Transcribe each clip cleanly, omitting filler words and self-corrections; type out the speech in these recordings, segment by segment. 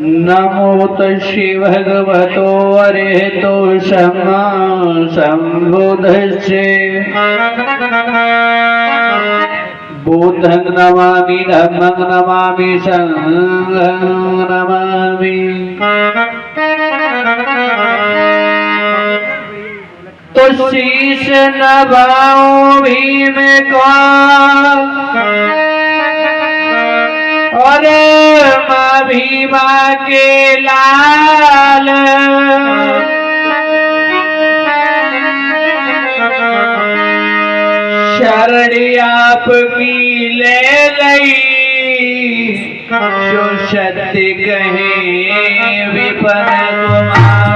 नमो तस्मै भगवतो अरहतो सम्मा सम्बुद्धस्से बुद्धं नमामि धम्मं नमामि संघं नमामि। तो शीश नवाऊं भीम को और माँ भीमा के लाल शरणी आपकी ले लई जो सत्य कहे विपन कुमार।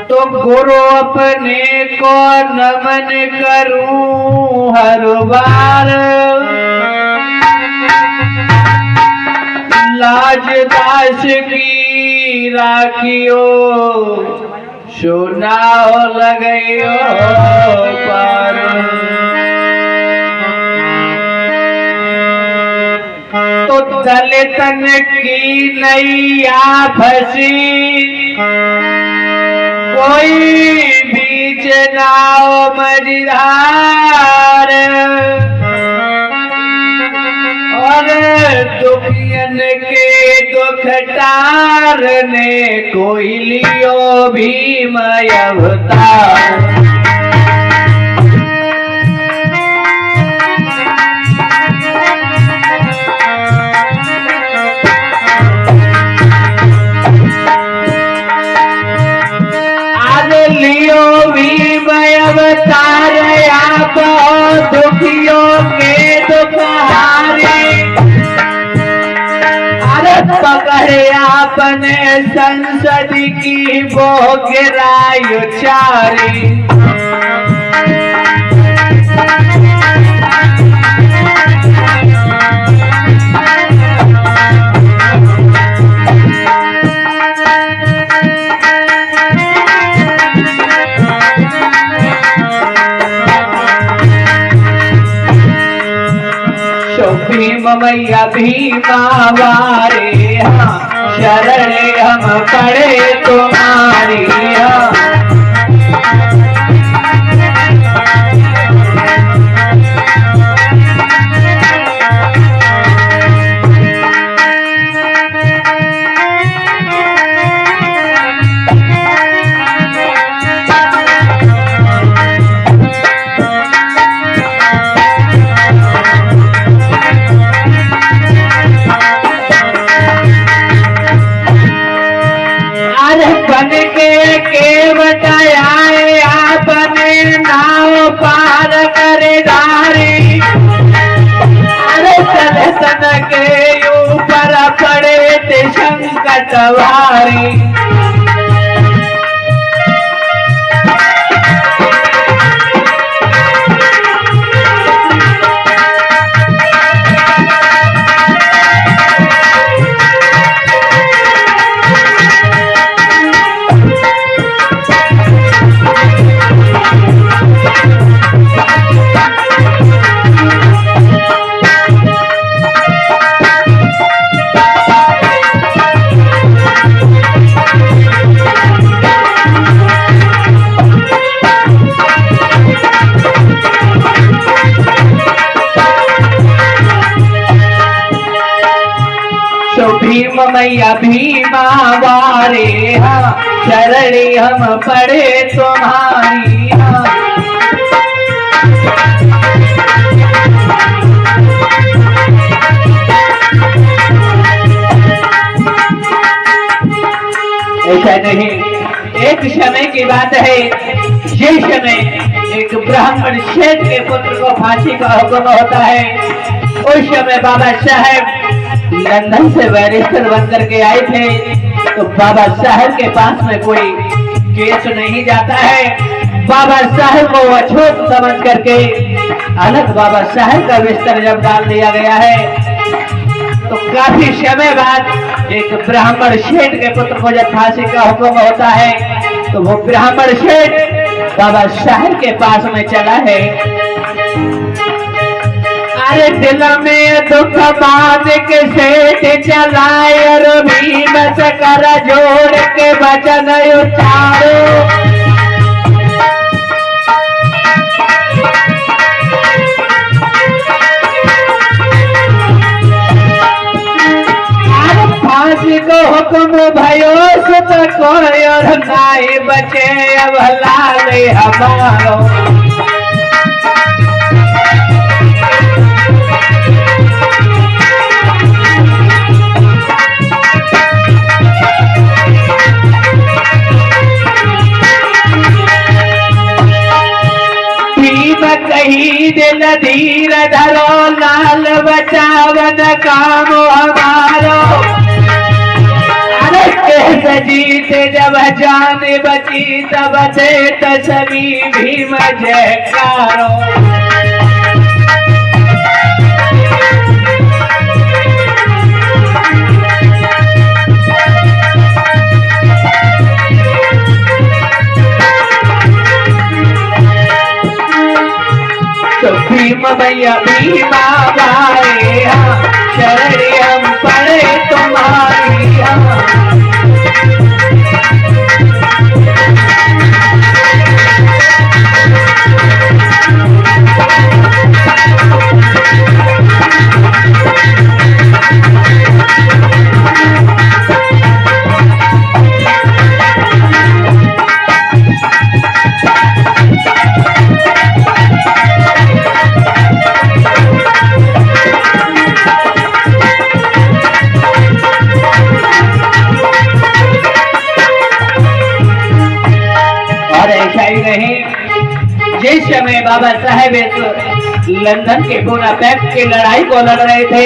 तो गुरु अपने को नमन करूं हर बार, लाज दास की राखियो सुनाओ लगइयो पार। तो दलितन की नैया फंसी कोई बीच नाव मझधार, और दुखियन के दुख टारने कोई लियो भीम अवतार। अवतार आप दुखियों के दुखहारे, अरे पकड़े आपने संसद की वो गिराई चारी। भीम मैया भीमा वारे हाँ, शरणे हम पड़े तुम्हारी हाँ। के बताए आपने नाव पार करे धारी, अरे तन तन के ऊपर पड़े थे संकट वारी। भीम मैया भीमा वारे हाँ, शरणी हम पड़े तुम्हारी हाँ। ऐसा नहीं, एक समय की बात है, ये समय एक ब्राह्मण शेठ के पुत्र को फांसी का हुक्म होता है। उस समय बाबा साहब लंदन से बैरिस्टर बन करके आए थे। तो बाबा साहब के पास में कोई केस नहीं जाता है। बाबा साहब को अछूत समझ करके अलग बाबा साहब का बिस्तर जब डाल दिया गया है, तो काफी समय बाद एक ब्राह्मण शेठ के पुत्र को जब फांसी का हुक्म होता है, तो वो ब्राह्मण शेठ बाबा साहब के पास में चला है। अरे दिल में दुख बांध के सेठ चलाए और भीम से कर जोड़ के वचन उतारो। फांसी को हुक्म भयो सुत कोई और नाई बचे अब लाल हमारो। कही दिल धीर धरो लाल बचावन काम हमारो। अरे कैसे जीते जब जान बची तब देत सभी भीम जयकारो। भीम भैया भीमा बारे शरण हम पड़े तुम्हारी। जिस समय बाबा साहेब लंदन के बोनापेक्ट की लड़ाई को लड़ रहे थे,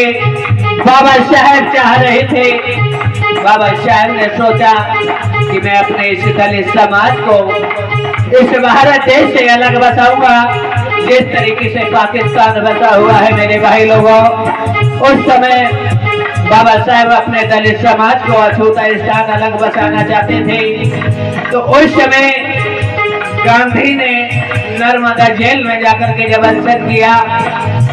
बाबा साहेब चाह रहे थे, बाबा साहेब ने सोचा कि मैं अपने इस दलित समाज को इस भारत देश से अलग बसाऊंगा जिस तरीके से पाकिस्तान बसा हुआ है। मेरे भाई लोगों, उस समय बाबा साहेब अपने दलित समाज को अछूता स्थान अलग बसाना चाहते थे। तो उस समय गांधी ने नर्मदा जेल में जाकर के जब अनशन किया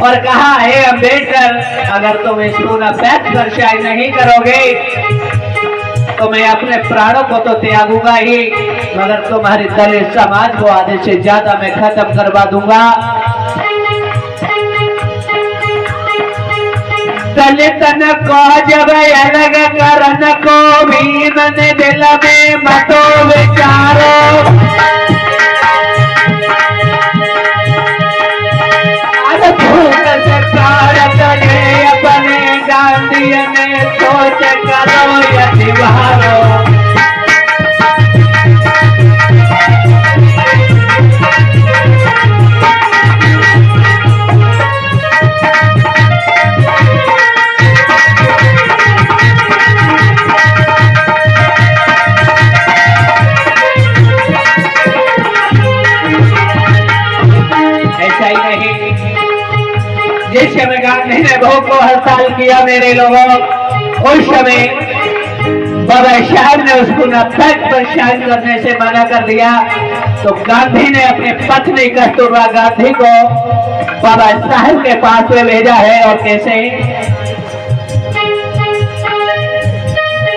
और कहा, हे अम्बेडकर, अगर तुम इस बोनापेक्ट पर शायद नहीं करोगे तो मैं अपने प्राणों को तो त्यागूंगा ही, मगर तुम्हारी दलित समाज को आधे से ज्यादा मैं खत्म करवा दूंगा। दलितन को जब अलग करन को भीम ने दिल में मतो विचारो। अपने गांधी ने सोच करो यतिवारो। ऐसा ही नहीं, जिस समय गांधी ने भूख को हड़ताल किया मेरे लोगों, उस समय बाबा साहब ने उसको बोनापेक्ट पर शाइन करने से मना कर दिया। तो गांधी ने अपने पत्नी कस्तूरबा गांधी को बाबा साहब के पास में भेजा है। और कैसे?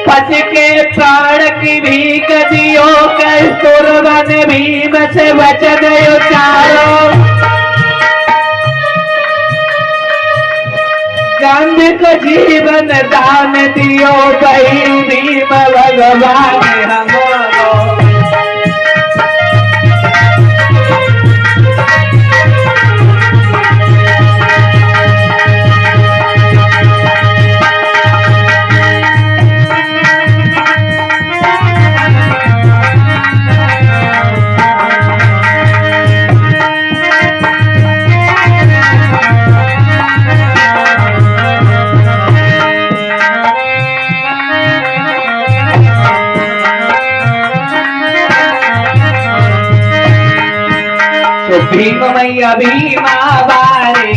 पति के प्राण की भीख दियो कस्तूरबा ने भीम से वचन उतारो। गांधी को जीवन दान दियो भाई भीम भगवान हमारो। भीम मैया भीमा बारे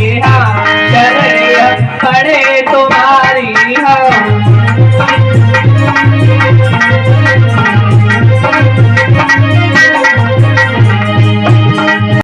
शरण पड़े तो